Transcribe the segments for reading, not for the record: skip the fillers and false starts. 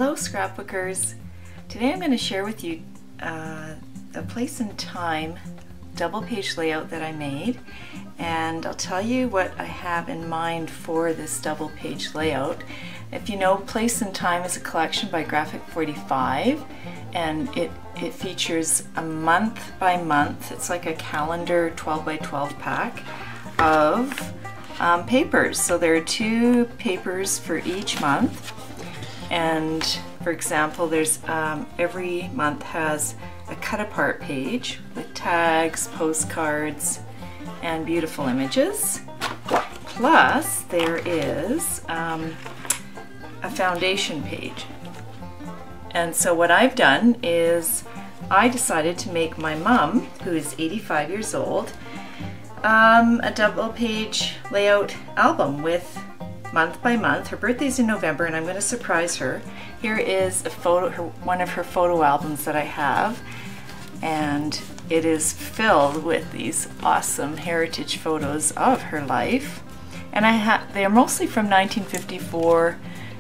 Hello scrapbookers! Today I'm going to share with you the place and time double page layout that I made, and I'll tell you what I have in mind for this double page layout. If you know, Place and Time is a collection by Graphic45, and it features a month by month, it's like a calendar 12 by 12 pack of papers. So there are 2 papers for each month. And for example, there's every month has a cut apart page with tags, postcards, and beautiful images. Plus there is a foundation page. And so what I've done is I decided to make my mom, who is 85 years old, a double page layout album with month by month. Her birthday's in November and I'm going to surprise her. Here is a photo, one of her photo albums that I have, and it is filled with these awesome heritage photos of her life. And they're mostly from 1954,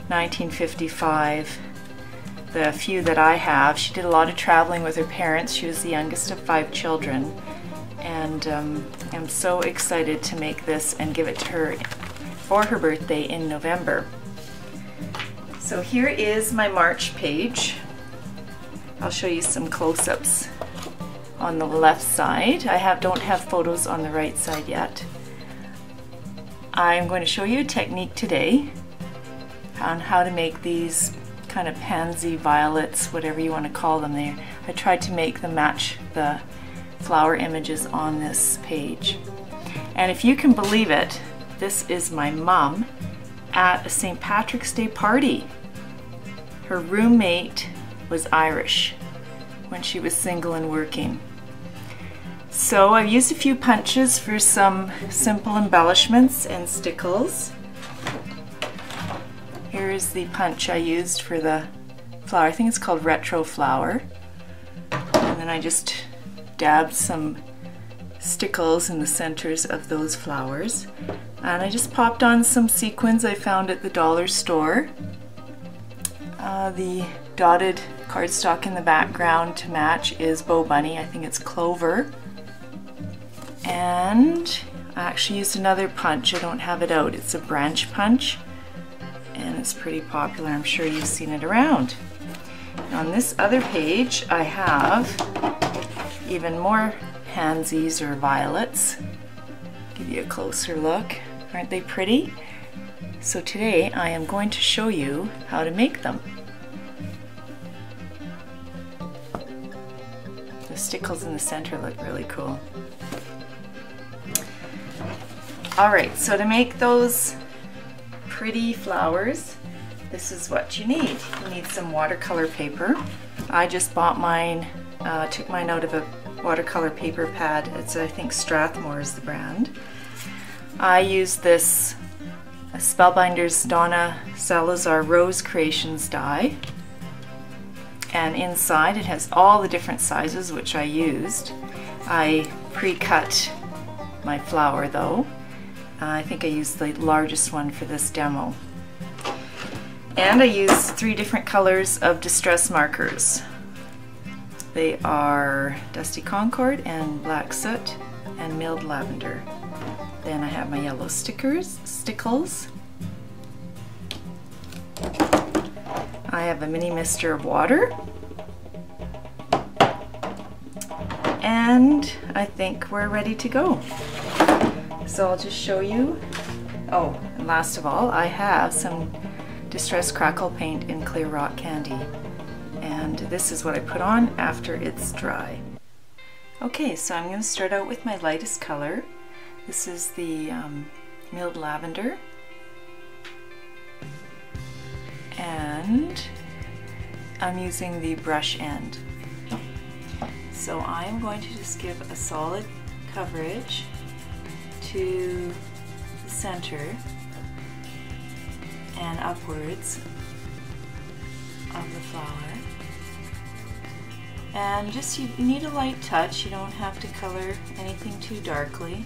1955. The few that I have. She did a lot of traveling with her parents. She was the youngest of 5 children, and I'm so excited to make this and give it to her for her birthday in November. So here is my March page. I'll show you some close-ups on the left side. I don't have photos on the right side yet. I'm going to show you a technique today on how to make these kind of pansy violets, whatever you want to call them. I tried to make them match the flower images on this page. And if you can believe it, this is my mom at a St. Patrick's Day party. Her roommate was Irish when she was single and working. So I've used a few punches for some simple embellishments and stickles. Here is the punch I used for the flower. I think it's called Retro Flower. And then I just dabbed some stickles in the centers of those flowers. And I just popped on some sequins I found at the dollar store. The dotted cardstock in the background to match is Bow Bunny. I think it's clover. And I actually used another punch. I don't have it out. It's a branch punch, and it's pretty popular. I'm sure you've seen it around. On this other page I have even more pansies or violets. Give you a closer look. Aren't they pretty? So today I am going to show you how to make them. The stickles in the center look really cool. Alright, so to make those pretty flowers, this is what you need. You need some watercolor paper. I just bought mine, took mine out of a watercolor paper pad. It's, I think, Strathmore is the brand. I used this Spellbinders Donna Salazar Rose Creations die, and inside it has all the different sizes which I used. I pre-cut my flower though. I think I used the largest one for this demo. And I used 3 different colors of Distress Markers. They are Dusty Concord and Black Soot and Milled Lavender. Then I have my yellow stickles. I have a mini mister of water. And I think we're ready to go. So I'll just show you. Oh, and last of all, I have some Distress Crackle paint in Clear Rock Candy. And this is what I put on after it's dry. Okay, so I'm going to start out with my lightest color. This is the Milled Lavender. And I'm using the brush end. So I'm going to just give a solid coverage to the center and upwards of the flower. And just, you need a light touch. You don't have to color anything too darkly.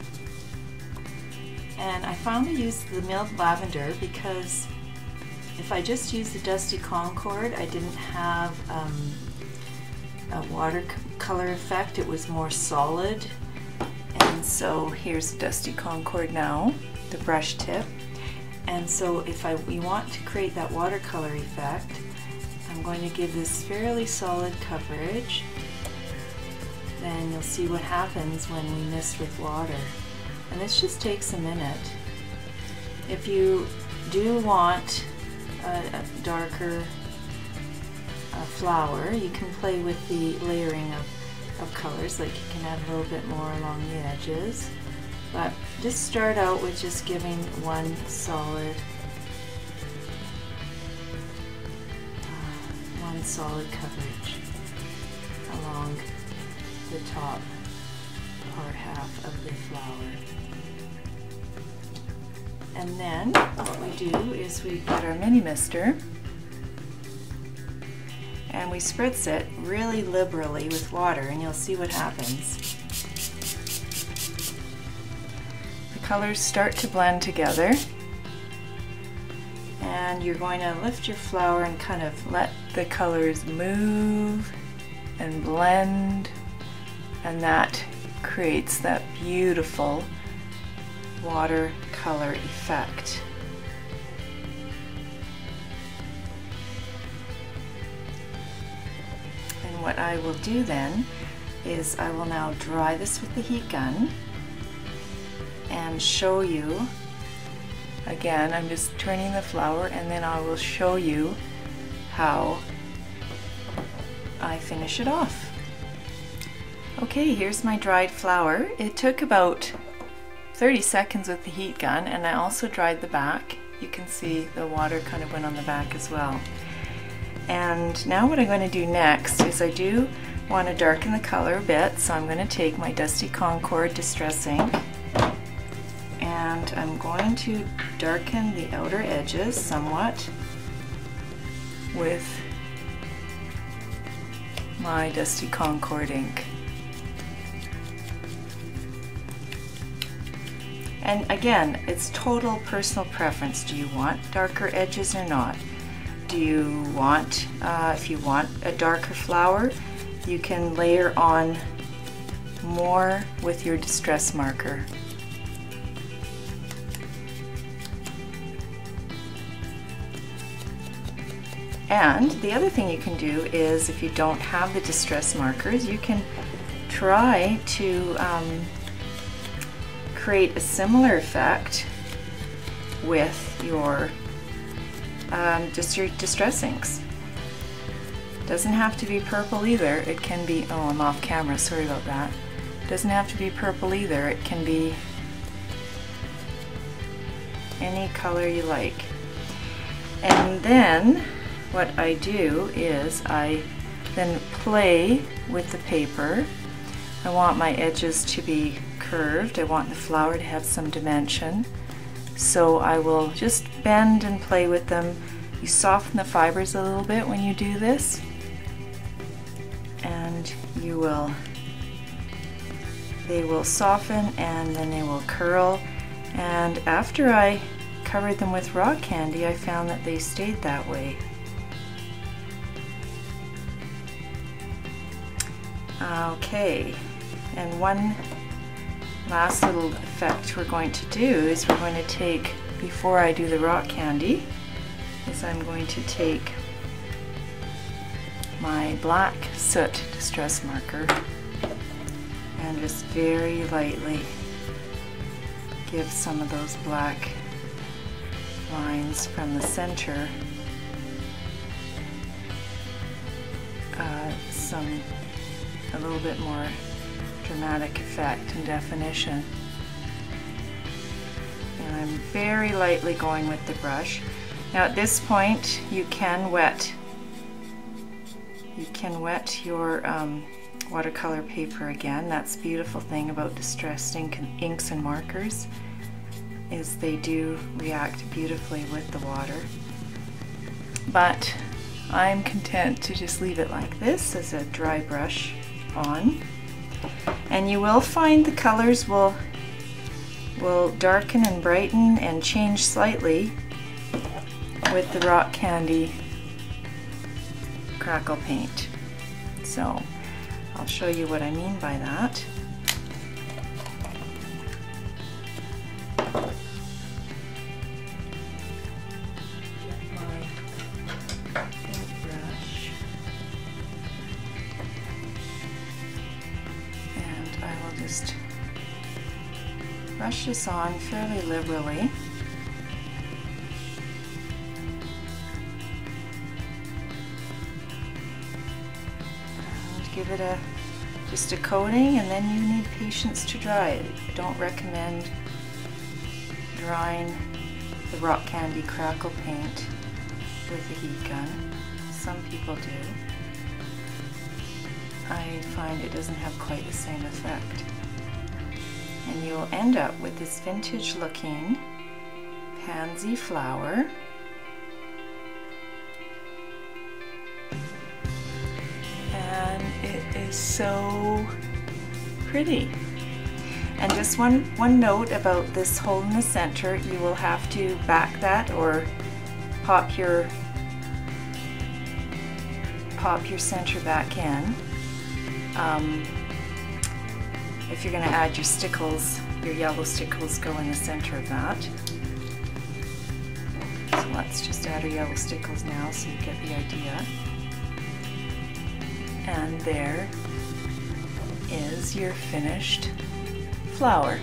And I found to use the Milled Lavender because if I just used the Dusty Concord, I didn't have a watercolor effect. It was more solid. And so here's the Dusty Concord now, the brush tip. And so if we want to create that watercolor effect, I'm going to give this fairly solid coverage. Then you'll see what happens when we mist with water. And this just takes a minute. If you do want a darker flower, you can play with the layering of colors, like you can add a little bit more along the edges. But just start out with just giving one solid coverage along the top part half of the flower. And then what we do is we get our mini mister and we spritz it really liberally with water, and you'll see what happens. The colors start to blend together, and you're going to lift your flower and kind of let the colors move and blend, and that creates that beautiful watercolor effect. And what I will do then is I will now dry this with the heat gun and show you. Again, I'm just turning the flower, and then I will show you how I finish it off. Okay, here's my dried flower. It took about 30 seconds with the heat gun, and I also dried the back. You can see the water kind of went on the back as well. And now what I'm going to do next is I do want to darken the color a bit, so I'm going to take my Dusty Concord Distress ink and I'm going to darken the outer edges somewhat with my Dusty Concord ink. And again, it's total personal preference. Do you want darker edges or not? Do you want, if you want a darker flower, you can layer on more with your distress marker. And the other thing you can do is, if you don't have the distress markers, you can try to create a similar effect with your just your distress inks. Doesn't have to be purple either. It can be, oh, I'm off camera, sorry about that. Doesn't have to be purple either. It can be any color you like. And then what I do is I then play with the paper. I want my edges to be curved. I want the flower to have some dimension. So I will just bend and play with them. You soften the fibers a little bit when you do this, and they will soften and then they will curl. And after I covered them with rock candy, I found that they stayed that way. Okay, and one last little effect we're going to do is we're going to take, before I do the rock candy, is I'm going to take my black soot distress marker and just very lightly give some of those black lines from the center a little bit more dramatic effect and definition. And I'm very lightly going with the brush. Now at this point you can wet your watercolor paper again. That's the beautiful thing about distressed inks and markers, is they do react beautifully with the water. But I'm content to just leave it like this as a dry brush on. And you will find the colors will darken and brighten and change slightly with the rock candy crackle paint. So I'll show you what I mean by that. Get my paintbrush and I will just brush this on fairly liberally. Give it just a coating, and then you need patience to dry it. I don't recommend drying the rock candy crackle paint with a heat gun. Some people do. I find it doesn't have quite the same effect. And you'll end up with this vintage looking pansy flower. It is so pretty. And just one note about this hole in the center, you will have to back that or pop your center back in. If you're going to add your stickles, your yellow stickles go in the center of that. So let's just add our yellow stickles now so you get the idea. And there is your finished flower.